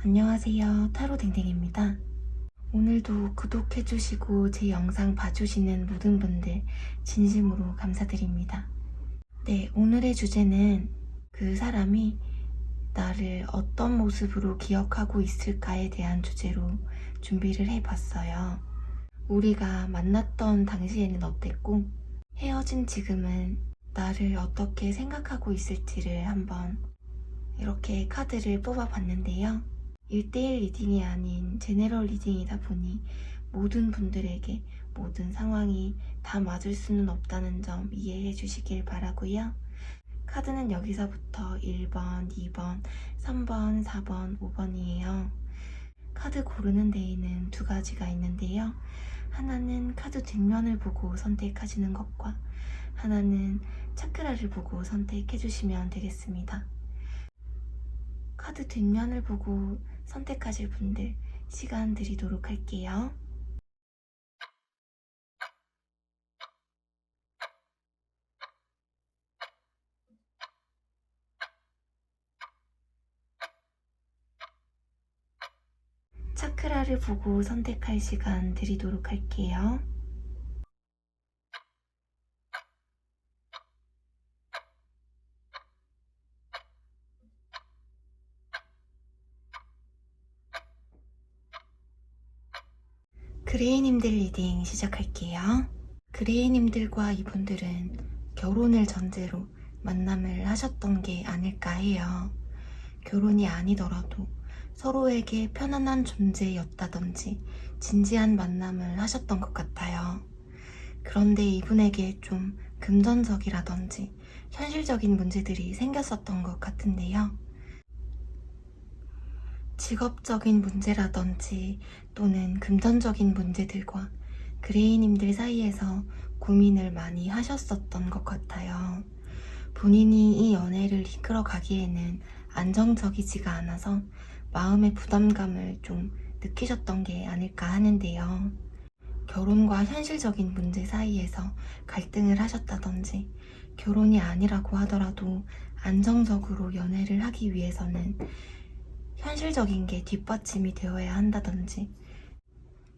안녕하세요. 타로댕댕입니다. 오늘도 구독해주시고 제 영상 봐주시는 모든 분들 진심으로 감사드립니다. 네, 오늘의 주제는 그 사람이 나를 어떤 모습으로 기억하고 있을까에 대한 주제로 준비를 해봤어요. 우리가 만났던 당시에는 어땠고 헤어진 지금은 나를 어떻게 생각하고 있을지를 한번 이렇게 카드를 뽑아봤는데요. 1대1 리딩이 아닌 제네럴 리딩이다 보니 모든 분들에게 모든 상황이 다 맞을 수는 없다는 점 이해해 주시길 바라고요. 카드는 여기서부터 1번, 2번, 3번, 4번, 5번이에요. 카드 고르는 데에는 두 가지가 있는데요. 하나는 카드 뒷면을 보고 선택하시는 것과 하나는 차크라를 보고 선택해 주시면 되겠습니다. 카드 뒷면을 보고 선택하실 분들 시간 드리도록 할게요. 차크라를 보고 선택할 시간 드리도록 할게요. 그레이님들 리딩 시작할게요. 그레이님들과 이분들은 결혼을 전제로 만남을 하셨던 게 아닐까 해요. 결혼이 아니더라도 서로에게 편안한 존재였다든지 진지한 만남을 하셨던 것 같아요. 그런데 이분에게 좀 금전적이라든지 현실적인 문제들이 생겼었던 것 같은데요. 직업적인 문제라든지 또는 금전적인 문제들과 그레이님들 사이에서 고민을 많이 하셨었던 것 같아요. 본인이 이 연애를 이끌어 가기에는 안정적이지가 않아서 마음의 부담감을 좀 느끼셨던 게 아닐까 하는데요. 결혼과 현실적인 문제 사이에서 갈등을 하셨다든지 결혼이 아니라고 하더라도 안정적으로 연애를 하기 위해서는 현실적인 게 뒷받침이 되어야 한다든지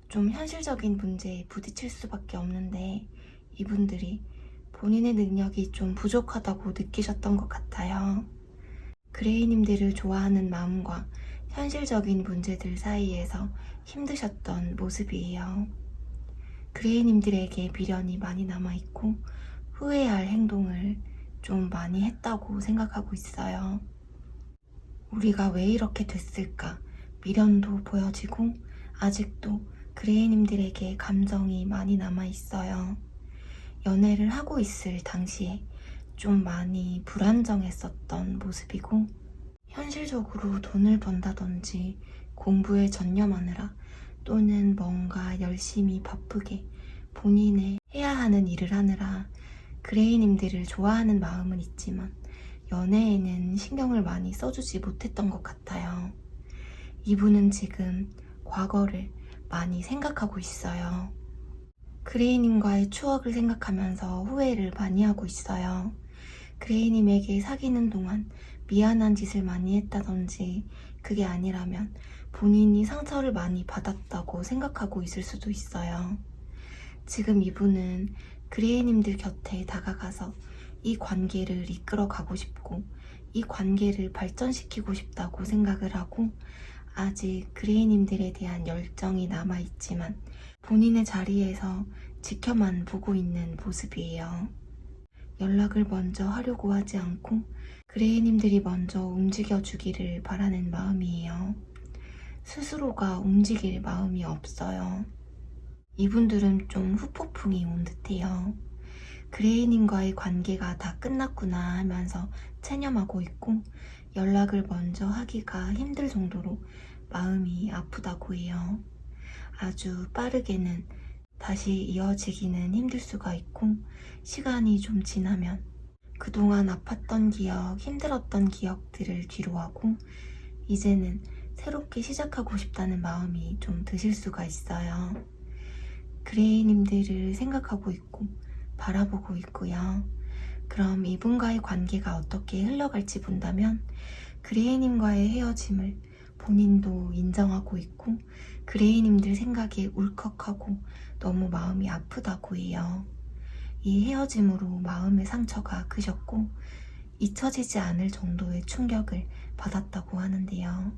좀 현실적인 문제에 부딪힐 수밖에 없는데 이분들이 본인의 능력이 좀 부족하다고 느끼셨던 것 같아요. 그레이님들을 좋아하는 마음과 현실적인 문제들 사이에서 힘드셨던 모습이에요. 그레이님들에게 미련이 많이 남아있고 후회할 행동을 좀 많이 했다고 생각하고 있어요. 우리가 왜 이렇게 됐을까? 미련도 보여지고 아직도 그레이님들에게 감정이 많이 남아있어요. 연애를 하고 있을 당시에 좀 많이 불안정했었던 모습이고 현실적으로 돈을 번다든지 공부에 전념하느라 또는 뭔가 열심히 바쁘게 본인의 해야 하는 일을 하느라 그레이님들을 좋아하는 마음은 있지만 연애에는 신경을 많이 써주지 못했던 것 같아요. 이분은 지금 과거를 많이 생각하고 있어요. 그레이님과의 추억을 생각하면서 후회를 많이 하고 있어요. 그레이님에게 사귀는 동안 미안한 짓을 많이 했다든지 그게 아니라면 본인이 상처를 많이 받았다고 생각하고 있을 수도 있어요. 지금 이분은 그레이님들 곁에 다가가서 이 관계를 이끌어 가고 싶고 이 관계를 발전시키고 싶다고 생각을 하고 아직 그레이님들에 대한 열정이 남아있지만 본인의 자리에서 지켜만 보고 있는 모습이에요. 연락을 먼저 하려고 하지 않고 그레이님들이 먼저 움직여주기를 바라는 마음이에요. 스스로가 움직일 마음이 없어요. 이분들은 좀 후폭풍이 온 듯해요. 그레이님과의 관계가 다 끝났구나 하면서 체념하고 있고 연락을 먼저 하기가 힘들 정도로 마음이 아프다고 해요. 아주 빠르게는 다시 이어지기는 힘들 수가 있고 시간이 좀 지나면 그동안 아팠던 기억, 힘들었던 기억들을 뒤로하고 이제는 새롭게 시작하고 싶다는 마음이 좀 드실 수가 있어요. 그레이님들을 생각하고 있고 바라보고 있고요. 그럼 이분과의 관계가 어떻게 흘러갈지 본다면 그레이님과의 헤어짐을 본인도 인정하고 있고 그레이님들 생각에 울컥하고 너무 마음이 아프다고 해요. 이 헤어짐으로 마음의 상처가 크셨고 잊혀지지 않을 정도의 충격을 받았다고 하는데요.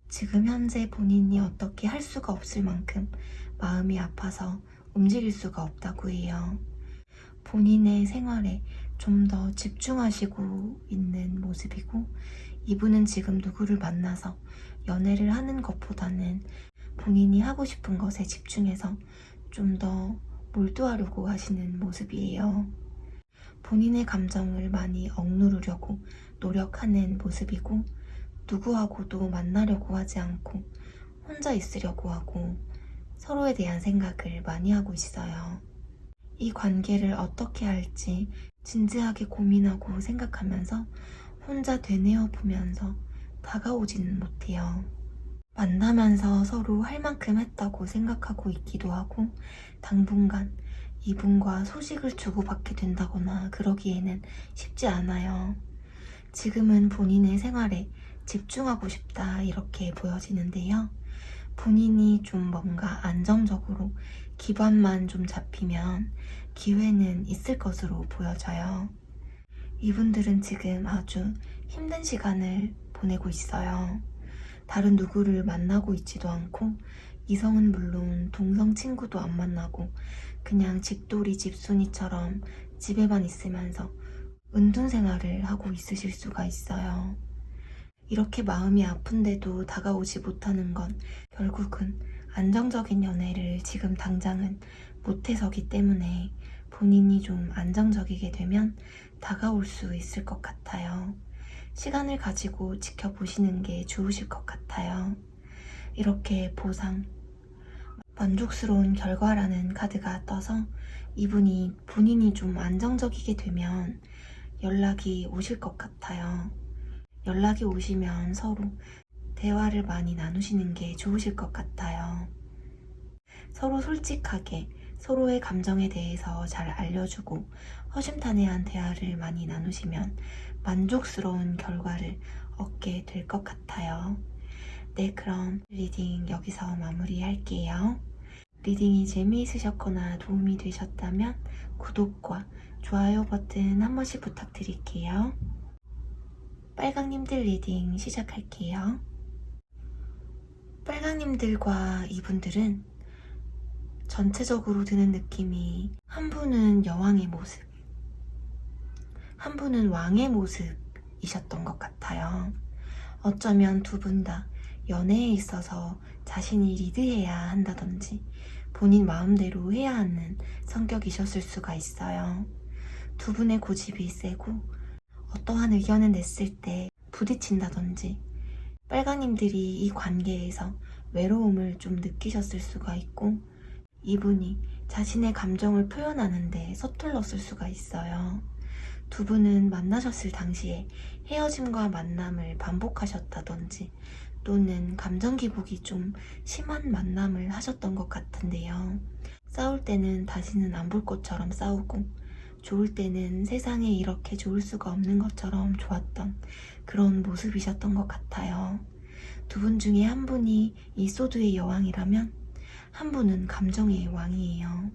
지금 현재 본인이 어떻게 할 수가 없을 만큼 마음이 아파서 움직일 수가 없다고 해요. 본인의 생활에 좀 더 집중하시고 있는 모습이고 이분은 지금 누구를 만나서 연애를 하는 것보다는 본인이 하고 싶은 것에 집중해서 좀 더 몰두하려고 하시는 모습이에요. 본인의 감정을 많이 억누르려고 노력하는 모습이고 누구하고도 만나려고 하지 않고 혼자 있으려고 하고 서로에 대한 생각을 많이 하고 있어요. 이 관계를 어떻게 할지 진지하게 고민하고 생각하면서 혼자 되뇌어 보면서 다가오지는 못해요. 만나면서 서로 할 만큼 했다고 생각하고 있기도 하고 당분간 이분과 소식을 주고받게 된다거나 그러기에는 쉽지 않아요. 지금은 본인의 생활에 집중하고 싶다 이렇게 보여지는데요. 본인이 좀 뭔가 안정적으로 기반만 좀 잡히면 기회는 있을 것으로 보여져요. 이분들은 지금 아주 힘든 시간을 보내고 있어요. 다른 누구를 만나고 있지도 않고 이성은 물론 동성 친구도 안 만나고 그냥 집돌이 집순이처럼 집에만 있으면서 은둔 생활을 하고 있으실 수가 있어요. 이렇게 마음이 아픈데도 다가오지 못하는 건 결국은 안정적인 연애를 지금 당장은 못해서기 때문에 본인이 좀 안정적이게 되면 다가올 수 있을 것 같아요. 시간을 가지고 지켜보시는 게 좋으실 것 같아요. 이렇게 보상, 만족스러운 결과라는 카드가 떠서 이분이 본인이 좀 안정적이게 되면 연락이 오실 것 같아요. 연락이 오시면 서로 대화를 많이 나누시는 게 좋으실 것 같아요. 서로 솔직하게 서로의 감정에 대해서 잘 알려주고 허심탄회한 대화를 많이 나누시면 만족스러운 결과를 얻게 될 것 같아요. 네, 그럼 리딩 여기서 마무리할게요. 리딩이 재미있으셨거나 도움이 되셨다면 구독과 좋아요 버튼 한 번씩 부탁드릴게요. 빨강님들 리딩 시작할게요. 빨강님들과 이분들은 전체적으로 드는 느낌이 한 분은 여왕의 모습, 한 분은 왕의 모습이셨던 것 같아요. 어쩌면 두 분 다 연애에 있어서 자신이 리드해야 한다든지 본인 마음대로 해야 하는 성격이셨을 수가 있어요. 두 분의 고집이 세고 어떠한 의견을 냈을 때 부딪힌다든지 빨강님들이 이 관계에서 외로움을 좀 느끼셨을 수가 있고 이분이 자신의 감정을 표현하는데 서툴렀을 수가 있어요. 두 분은 만나셨을 당시에 헤어짐과 만남을 반복하셨다든지 또는 감정 기복이 좀 심한 만남을 하셨던 것 같은데요. 싸울 때는 다시는 안 볼 것처럼 싸우고 좋을 때는 세상에 이렇게 좋을 수가 없는 것처럼 좋았던 그런 모습이셨던 것 같아요. 두 분 중에 한 분이 이 소드의 여왕이라면 한 분은 감정의 왕이에요.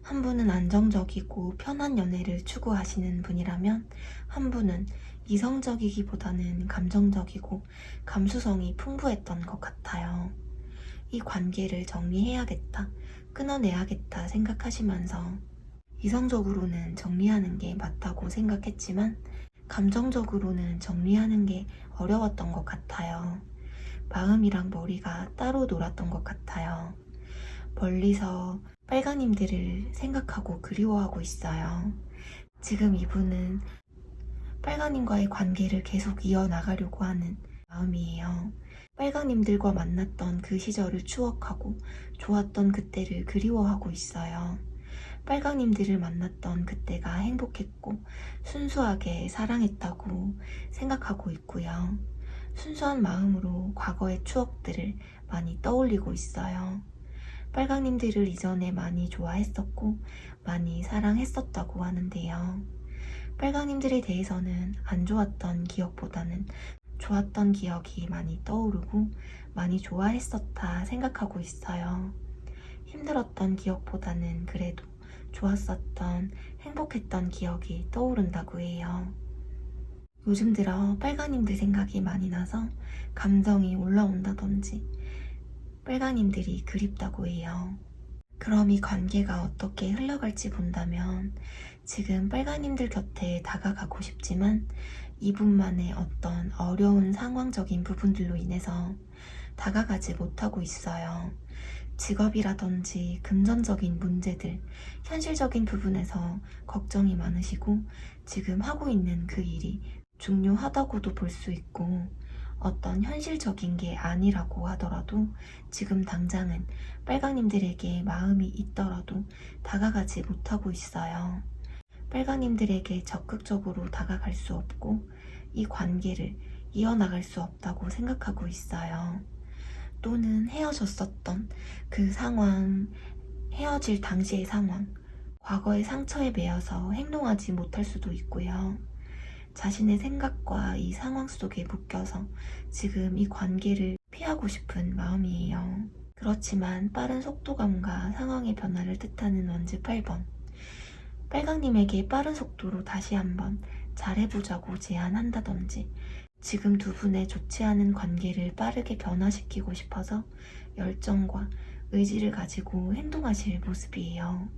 한 분은 안정적이고 편한 연애를 추구하시는 분이라면 한 분은 이성적이기보다는 감정적이고 감수성이 풍부했던 것 같아요. 이 관계를 정리해야겠다, 끊어내야겠다 생각하시면서 이성적으로는 정리하는 게 맞다고 생각했지만 감정적으로는 정리하는 게 어려웠던 것 같아요. 마음이랑 머리가 따로 놀았던 것 같아요. 멀리서 빨강님들을 생각하고 그리워하고 있어요. 지금 이분은 빨강님과의 관계를 계속 이어나가려고 하는 마음이에요. 빨강님들과 만났던 그 시절을 추억하고 좋았던 그때를 그리워하고 있어요. 빨강님들을 만났던 그때가 행복했고 순수하게 사랑했다고 생각하고 있고요. 순수한 마음으로 과거의 추억들을 많이 떠올리고 있어요. 빨강님들을 이전에 많이 좋아했었고 많이 사랑했었다고 하는데요. 빨강님들에 대해서는 안 좋았던 기억보다는 좋았던 기억이 많이 떠오르고 많이 좋아했었다 생각하고 있어요. 힘들었던 기억보다는 그래도 좋았었던 행복했던 기억이 떠오른다고 해요. 요즘 들어 빨강님들 생각이 많이 나서 감정이 올라온다든지 빨강님들이 그립다고 해요. 그럼 이 관계가 어떻게 흘러갈지 본다면 지금 빨강님들 곁에 다가가고 싶지만 이분만의 어떤 어려운 상황적인 부분들로 인해서 다가가지 못하고 있어요. 직업이라든지 금전적인 문제들, 현실적인 부분에서 걱정이 많으시고 지금 하고 있는 그 일이 중요하다고도 볼 수 있고 어떤 현실적인 게 아니라고 하더라도 지금 당장은 빨강님들에게 마음이 있더라도 다가가지 못하고 있어요. 빨강님들에게 적극적으로 다가갈 수 없고 이 관계를 이어나갈 수 없다고 생각하고 있어요. 또는 헤어졌었던 그 상황, 헤어질 당시의 상황, 과거의 상처에 매여서 행동하지 못할 수도 있고요. 자신의 생각과 이 상황 속에 묶여서 지금 이 관계를 피하고 싶은 마음이에요. 그렇지만 빠른 속도감과 상황의 변화를 뜻하는 원즈 8번. 빨강님에게 빠른 속도로 다시 한번 잘해보자고 제안한다든지 지금 두 분의 좋지 않은 관계를 빠르게 변화시키고 싶어서 열정과 의지를 가지고 행동하실 모습이에요.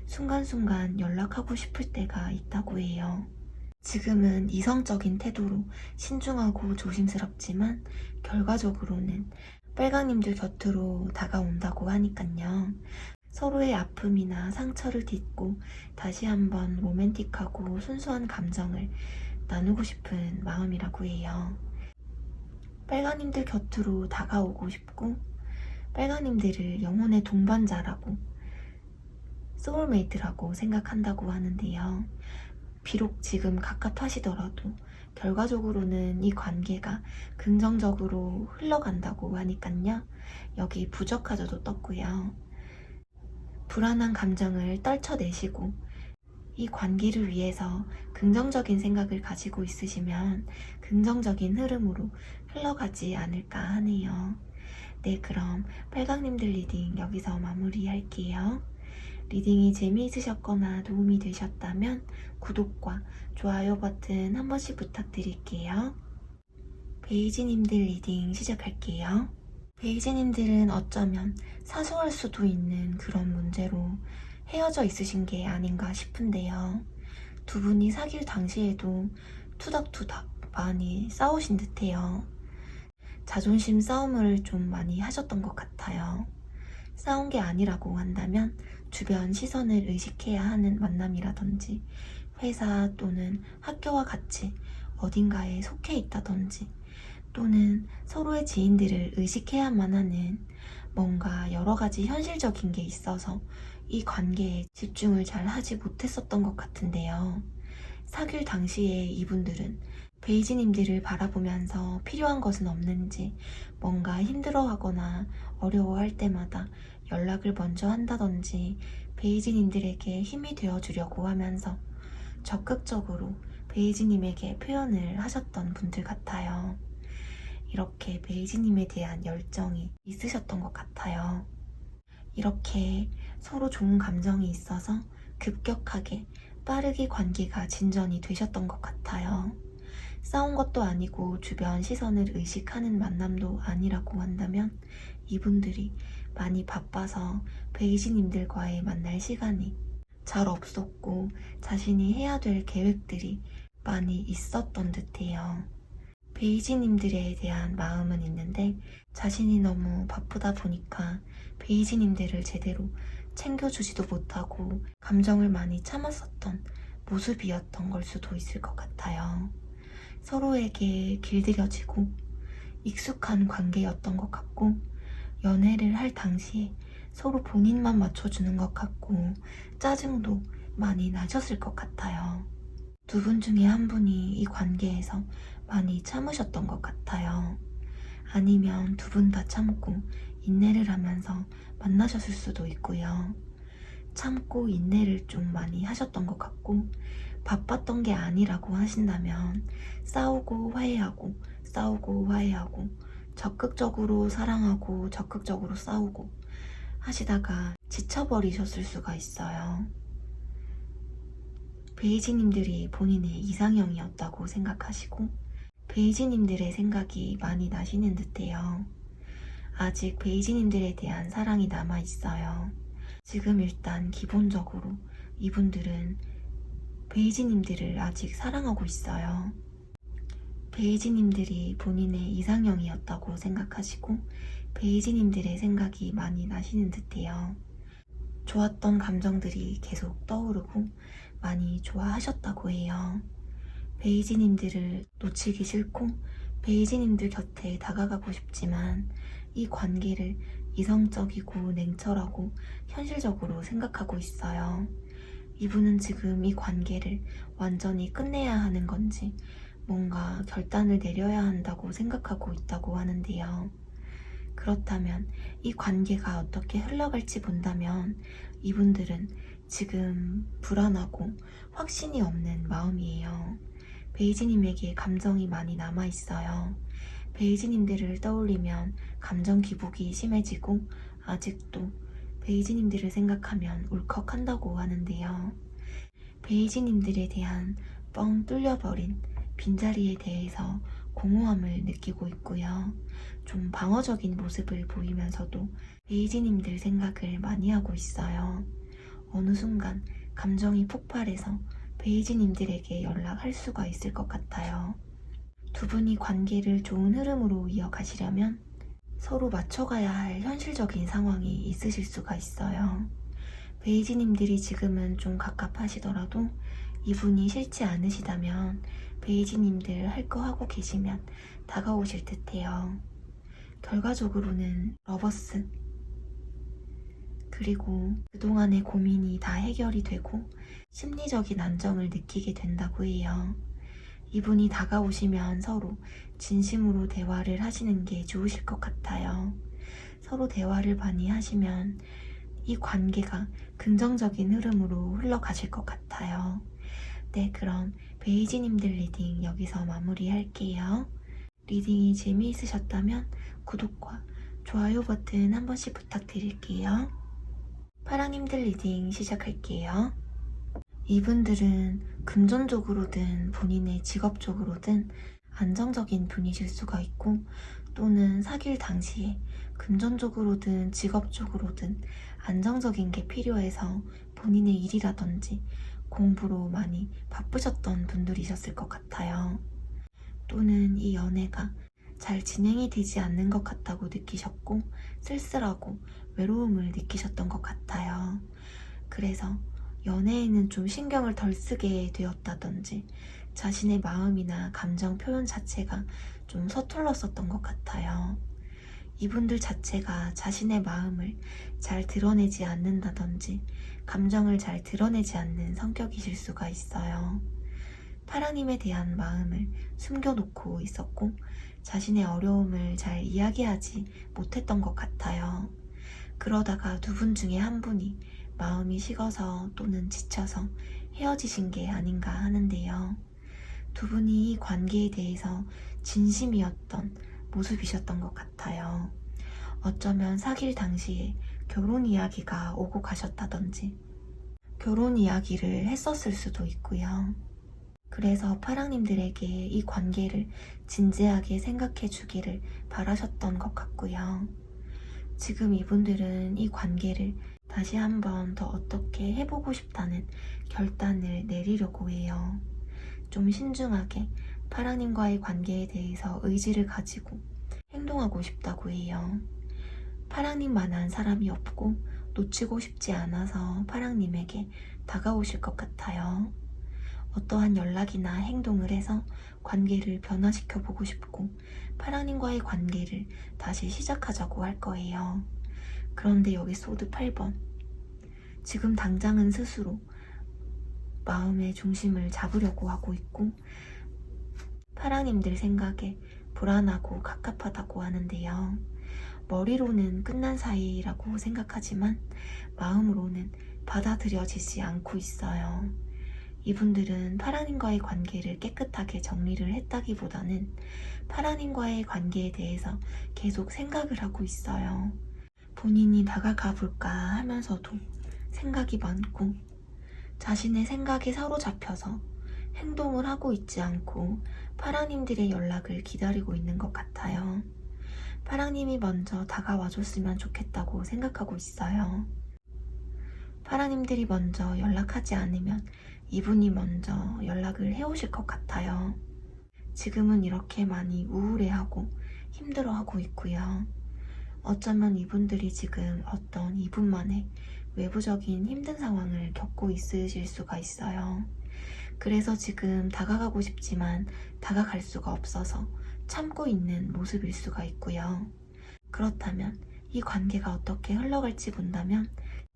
순간순간 연락하고 싶을 때가 있다고 해요. 지금은 이성적인 태도로 신중하고 조심스럽지만 결과적으로는 빨강님들 곁으로 다가온다고 하니깐요. 서로의 아픔이나 상처를 딛고 다시 한번 로맨틱하고 순수한 감정을 나누고 싶은 마음이라고 해요. 빨강님들 곁으로 다가오고 싶고 빨강님들을 영혼의 동반자라고 소울메이트라고 생각한다고 하는데요. 비록 지금 갑갑하시더라도 결과적으로는 이 관계가 긍정적으로 흘러간다고 하니깐요. 여기 부적하저도 떴고요. 불안한 감정을 떨쳐내시고 이 관계를 위해서 긍정적인 생각을 가지고 있으시면 긍정적인 흐름으로 흘러가지 않을까 하네요. 네, 그럼 빨강님들 리딩 여기서 마무리할게요. 리딩이 재미있으셨거나 도움이 되셨다면 구독과 좋아요 버튼 한 번씩 부탁드릴게요. 베이지님들 리딩 시작할게요. 베이지님들은 어쩌면 사소할 수도 있는 그런 문제로 헤어져 있으신 게 아닌가 싶은데요. 두 분이 사귈 당시에도 투닥투닥 많이 싸우신 듯해요. 자존심 싸움을 좀 많이 하셨던 것 같아요. 싸운 게 아니라고 한다면 주변 시선을 의식해야 하는 만남이라든지 회사 또는 학교와 같이 어딘가에 속해 있다든지 또는 서로의 지인들을 의식해야만 하는 뭔가 여러 가지 현실적인 게 있어서 이 관계에 집중을 잘 하지 못했었던 것 같은데요. 사귈 당시에 이분들은 베이지님들을 바라보면서 필요한 것은 없는지 뭔가 힘들어하거나 어려워할 때마다 연락을 먼저 한다든지 베이지님들에게 힘이 되어주려고 하면서 적극적으로 베이지님에게 표현을 하셨던 분들 같아요. 이렇게 베이지님에 대한 열정이 있으셨던 것 같아요. 이렇게 서로 좋은 감정이 있어서 급격하게 빠르게 관계가 진전이 되셨던 것 같아요. 싸운 것도 아니고 주변 시선을 의식하는 만남도 아니라고 한다면 이분들이 많이 바빠서 베이지님들과의 만날 시간이 잘 없었고 자신이 해야 될 계획들이 많이 있었던 듯해요. 베이지님들에 대한 마음은 있는데 자신이 너무 바쁘다 보니까 베이지님들을 제대로 챙겨주지도 못하고 감정을 많이 참았었던 모습이었던 걸 수도 있을 것 같아요. 서로에게 길들여지고 익숙한 관계였던 것 같고 연애를 할 당시에 서로 본인만 맞춰주는 것 같고 짜증도 많이 나셨을 것 같아요. 두 분 중에 한 분이 이 관계에서 많이 참으셨던 것 같아요. 아니면 두 분 다 참고 인내를 하면서 만나셨을 수도 있고요. 참고 인내를 좀 많이 하셨던 것 같고 바빴던 게 아니라고 하신다면 싸우고 화해하고 싸우고 화해하고, 적극적으로 사랑하고 적극적으로 싸우고 하시다가 지쳐버리셨을 수가 있어요. 베이지님들이 본인의 이상형이었다고 생각하시고 베이지님들의 생각이 많이 나시는 듯해요. 아직 베이지님들에 대한 사랑이 남아있어요. 지금 일단 기본적으로 이분들은 베이지님들을 아직 사랑하고 있어요. 베이지님들이 본인의 이상형이었다고 생각하시고 베이지님들의 생각이 많이 나시는 듯해요. 좋았던 감정들이 계속 떠오르고 많이 좋아하셨다고 해요. 베이지님들을 놓치기 싫고 베이지님들 곁에 다가가고 싶지만 이 관계를 이성적이고 냉철하고 현실적으로 생각하고 있어요. 이분은 지금 이 관계를 완전히 끝내야 하는 건지 뭔가 결단을 내려야 한다고 생각하고 있다고 하는데요. 그렇다면 이 관계가 어떻게 흘러갈지 본다면 이분들은 지금 불안하고 확신이 없는 마음이에요. 베이지님에게 감정이 많이 남아있어요. 베이지님들을 떠올리면 감정 기복이 심해지고 아직도 베이지님들을 생각하면 울컥한다고 하는데요. 베이지님들에 대한 뻥 뚫려버린 빈자리에 대해서 공허함을 느끼고 있고요. 좀 방어적인 모습을 보이면서도 베이지님들 생각을 많이 하고 있어요. 어느 순간 감정이 폭발해서 베이지님들에게 연락할 수가 있을 것 같아요. 두 분이 관계를 좋은 흐름으로 이어가시려면 서로 맞춰가야 할 현실적인 상황이 있으실 수가 있어요. 베이지님들이 지금은 좀 갑갑하시더라도 이분이 싫지 않으시다면 베이지님들 할 거 하고 계시면 다가오실 듯해요. 결과적으로는 러버스, 그리고 그동안의 고민이 다 해결이 되고 심리적인 안정을 느끼게 된다고 해요. 이분이 다가오시면 서로 진심으로 대화를 하시는 게 좋으실 것 같아요. 서로 대화를 많이 하시면 이 관계가 긍정적인 흐름으로 흘러가실 것 같아요. 네, 그럼 베이지님들 리딩 여기서 마무리할게요. 리딩이 재미있으셨다면 구독과 좋아요 버튼 한 번씩 부탁드릴게요. 파랑님들 리딩 시작할게요. 이분들은 금전적으로든 본인의 직업적으로든 안정적인 분이실 수가 있고 또는 사귈 당시에 금전적으로든 직업적으로든 안정적인 게 필요해서 본인의 일이라든지 공부로 많이 바쁘셨던 분들이셨을 것 같아요. 또는 이 연애가 잘 진행이 되지 않는 것 같다고 느끼셨고 쓸쓸하고 외로움을 느끼셨던 것 같아요. 그래서 연애에는 좀 신경을 덜 쓰게 되었다든지 자신의 마음이나 감정 표현 자체가 좀 서툴렀었던 것 같아요. 이분들 자체가 자신의 마음을 잘 드러내지 않는다든지 감정을 잘 드러내지 않는 성격이실 수가 있어요. 파랑님에 대한 마음을 숨겨놓고 있었고 자신의 어려움을 잘 이야기하지 못했던 것 같아요. 그러다가 두 분 중에 한 분이 마음이 식어서 또는 지쳐서 헤어지신 게 아닌가 하는데요. 두 분이 이 관계에 대해서 진심이었던 모습이셨던 것 같아요. 어쩌면 사귈 당시에 결혼 이야기가 오고 가셨다든지 결혼 이야기를 했었을 수도 있고요. 그래서 파랑님들에게 이 관계를 진지하게 생각해 주기를 바라셨던 것 같고요. 지금 이분들은 이 관계를 다시 한번 더 어떻게 해보고 싶다는 결단을 내리려고 해요. 좀 신중하게 파랑님과의 관계에 대해서 의지를 가지고 행동하고 싶다고 해요. 파랑님만한 사람이 없고 놓치고 싶지 않아서 파랑님에게 다가오실 것 같아요. 어떠한 연락이나 행동을 해서 관계를 변화시켜보고 싶고 파랑님과의 관계를 다시 시작하자고 할 거예요. 그런데 여기 소드 8번, 지금 당장은 스스로 마음의 중심을 잡으려고 하고 있고 파랑님들 생각에 불안하고 갑갑하다고 하는데요. 머리로는 끝난 사이라고 생각하지만 마음으로는 받아들여지지 않고 있어요. 이분들은 파랑님과의 관계를 깨끗하게 정리를 했다기보다는 파랑님과의 관계에 대해서 계속 생각을 하고 있어요. 본인이 다가가 볼까 하면서도 생각이 많고 자신의 생각에 사로잡혀서 행동을 하고 있지 않고 파랑님들의 연락을 기다리고 있는 것 같아요. 파랑님이 먼저 다가와 줬으면 좋겠다고 생각하고 있어요. 파랑님들이 먼저 연락하지 않으면 이분이 먼저 연락을 해오실 것 같아요. 지금은 이렇게 많이 우울해하고 힘들어하고 있고요. 어쩌면 이분들이 지금 어떤 이분만의 외부적인 힘든 상황을 겪고 있으실 수가 있어요. 그래서 지금 다가가고 싶지만 다가갈 수가 없어서 참고 있는 모습일 수가 있고요. 그렇다면 이 관계가 어떻게 흘러갈지 본다면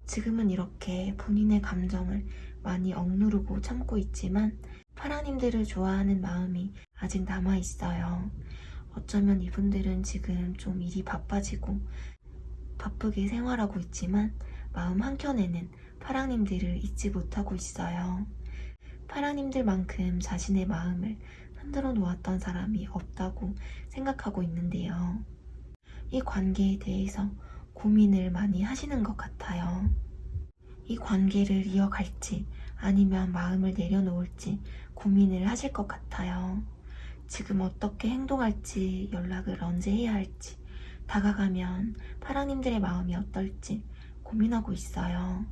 지금은 이렇게 본인의 감정을 많이 억누르고 참고 있지만 파랑님들을 좋아하는 마음이 아직 남아있어요. 어쩌면 이분들은 지금 좀 일이 바빠지고 바쁘게 생활하고 있지만 마음 한켠에는 파랑님들을 잊지 못하고 있어요. 파랑님들만큼 자신의 마음을 흔들어 놓았던 사람이 없다고 생각하고 있는데요. 이 관계에 대해서 고민을 많이 하시는 것 같아요. 이 관계를 이어갈지 아니면 마음을 내려놓을지 고민을 하실 것 같아요. 지금 어떻게 행동할지, 연락을 언제 해야 할지, 다가가면 파랑님들의 마음이 어떨지 고민하고 있어요.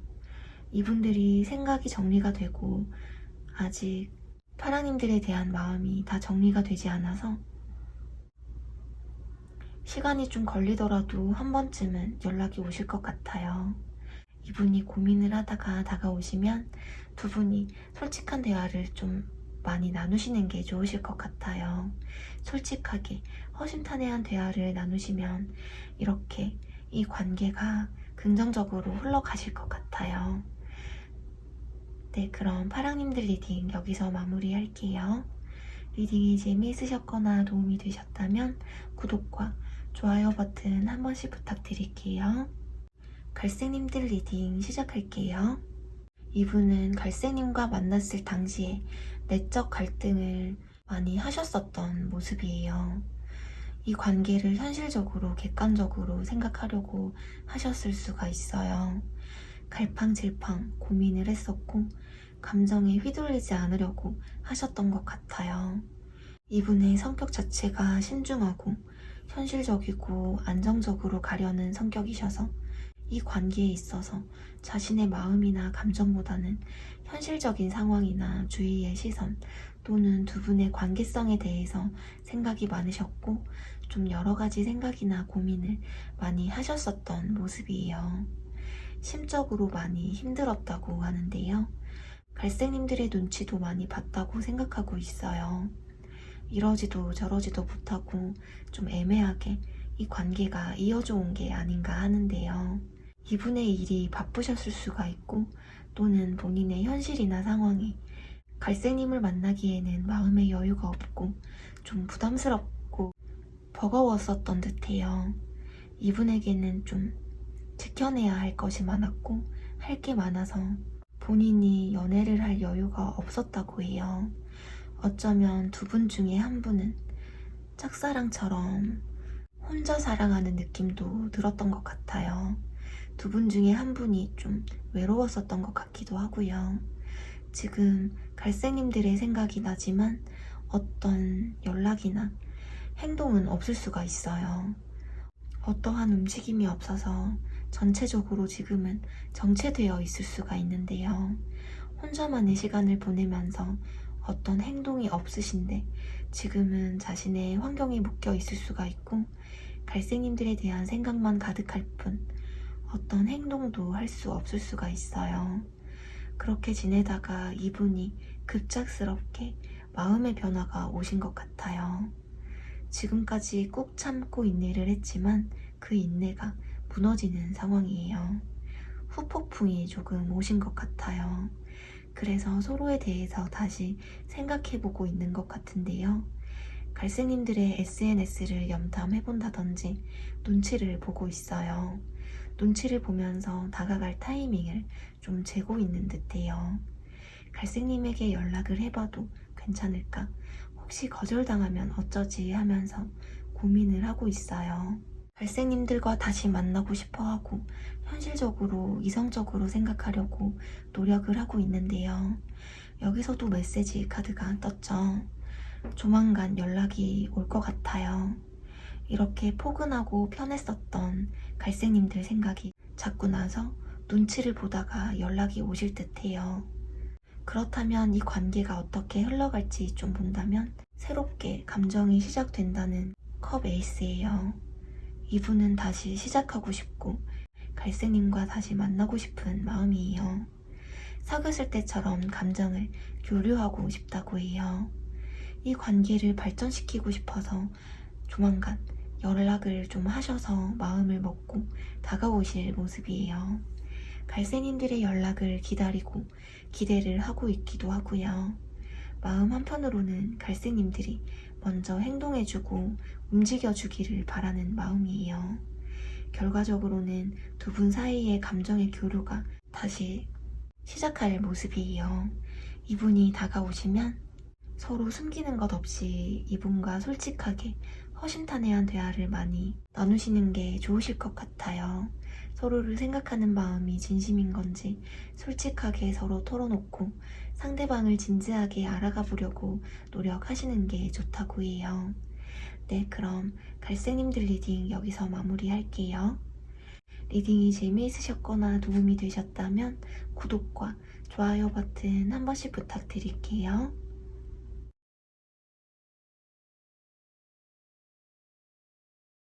이분들이 생각이 정리가 되고 아직 파랑님들에 대한 마음이 다 정리가 되지 않아서 시간이 좀 걸리더라도 한 번쯤은 연락이 오실 것 같아요. 이분이 고민을 하다가 다가오시면 두 분이 솔직한 대화를 좀 많이 나누시는 게 좋으실 것 같아요. 솔직하게 허심탄회한 대화를 나누시면 이렇게 이 관계가 긍정적으로 흘러가실 것 같아요. 네, 그럼 파랑님들 리딩 여기서 마무리할게요. 리딩이 재미있으셨거나 도움이 되셨다면 구독과 좋아요 버튼 한 번씩 부탁드릴게요. 갈색님들 리딩 시작할게요. 이분은 갈색님과 만났을 당시에 내적 갈등을 많이 하셨었던 모습이에요. 이 관계를 현실적으로 객관적으로 생각하려고 하셨을 수가 있어요. 갈팡질팡 고민을 했었고 감정에 휘둘리지 않으려고 하셨던 것 같아요. 이분의 성격 자체가 신중하고 현실적이고 안정적으로 가려는 성격이셔서 이 관계에 있어서 자신의 마음이나 감정보다는 현실적인 상황이나 주위의 시선 또는 두 분의 관계성에 대해서 생각이 많으셨고 좀 여러 가지 생각이나 고민을 많이 하셨었던 모습이에요. 심적으로 많이 힘들었다고 하는데요. 갈색님들의 눈치도 많이 봤다고 생각하고 있어요. 이러지도 저러지도 못하고 좀 애매하게 이 관계가 이어져 온 게 아닌가 하는데요. 이분의 일이 바쁘셨을 수가 있고 또는 본인의 현실이나 상황이 갈색님을 만나기에는 마음의 여유가 없고 좀 부담스럽고 버거웠었던 듯해요. 이분에게는 좀 지켜내야 할 것이 많았고 할 게 많아서 본인이 연애를 할 여유가 없었다고 해요. 어쩌면 두 분 중에 한 분은 짝사랑처럼 혼자 사랑하는 느낌도 들었던 것 같아요. 두 분 중에 한 분이 좀 외로웠었던 것 같기도 하고요. 지금 갈색님들의 생각이 나지만 어떤 연락이나 행동은 없을 수가 있어요. 어떠한 움직임이 없어서 전체적으로 지금은 정체되어 있을 수가 있는데요. 혼자만의 시간을 보내면서 어떤 행동이 없으신데 지금은 자신의 환경에 묶여 있을 수가 있고 갈색님들에 대한 생각만 가득할 뿐 어떤 행동도 할 수 없을 수가 있어요. 그렇게 지내다가 이분이 급작스럽게 마음의 변화가 오신 것 같아요. 지금까지 꾹 참고 인내를 했지만 그 인내가 무너지는 상황이에요. 후폭풍이 조금 오신 것 같아요. 그래서 서로에 대해서 다시 생각해보고 있는 것 같은데요. 갈색님들의 SNS를 염탐해본다든지 눈치를 보고 있어요. 눈치를 보면서 다가갈 타이밍을 좀 재고 있는 듯해요. 갈색님에게 연락을 해봐도 괜찮을까? 혹시 거절당하면 어쩌지 하면서 고민을 하고 있어요. 갈색님들과 다시 만나고 싶어 하고 현실적으로 이성적으로 생각하려고 노력을 하고 있는데요. 여기서도 메시지 카드가 떴죠. 조만간 연락이 올 것 같아요. 이렇게 포근하고 편했었던 갈색님들 생각이 자꾸 나서 눈치를 보다가 연락이 오실 듯해요. 그렇다면 이 관계가 어떻게 흘러갈지 좀 본다면 새롭게 감정이 시작된다는 컵 에이스예요. 이분은 다시 시작하고 싶고 갈색님과 다시 만나고 싶은 마음이에요. 사귀었을 때처럼 감정을 교류하고 싶다고 해요. 이 관계를 발전시키고 싶어서 조만간 연락을 좀 하셔서 마음을 먹고 다가오실 모습이에요. 갈색님들의 연락을 기다리고 기대를 하고 있기도 하고요. 마음 한편으로는 갈색님들이 먼저 행동해주고 움직여주기를 바라는 마음이에요. 결과적으로는 두 분 사이의 감정의 교류가 다시 시작할 모습이에요. 이분이 다가오시면 서로 숨기는 것 없이 이분과 솔직하게 허심탄회한 대화를 많이 나누시는 게 좋으실 것 같아요. 서로를 생각하는 마음이 진심인 건지 솔직하게 서로 털어놓고 상대방을 진지하게 알아가 보려고 노력하시는 게 좋다고 해요. 네, 그럼 갈색님들 리딩 여기서 마무리할게요. 리딩이 재미있으셨거나 도움이 되셨다면 구독과 좋아요 버튼 한 번씩 부탁드릴게요.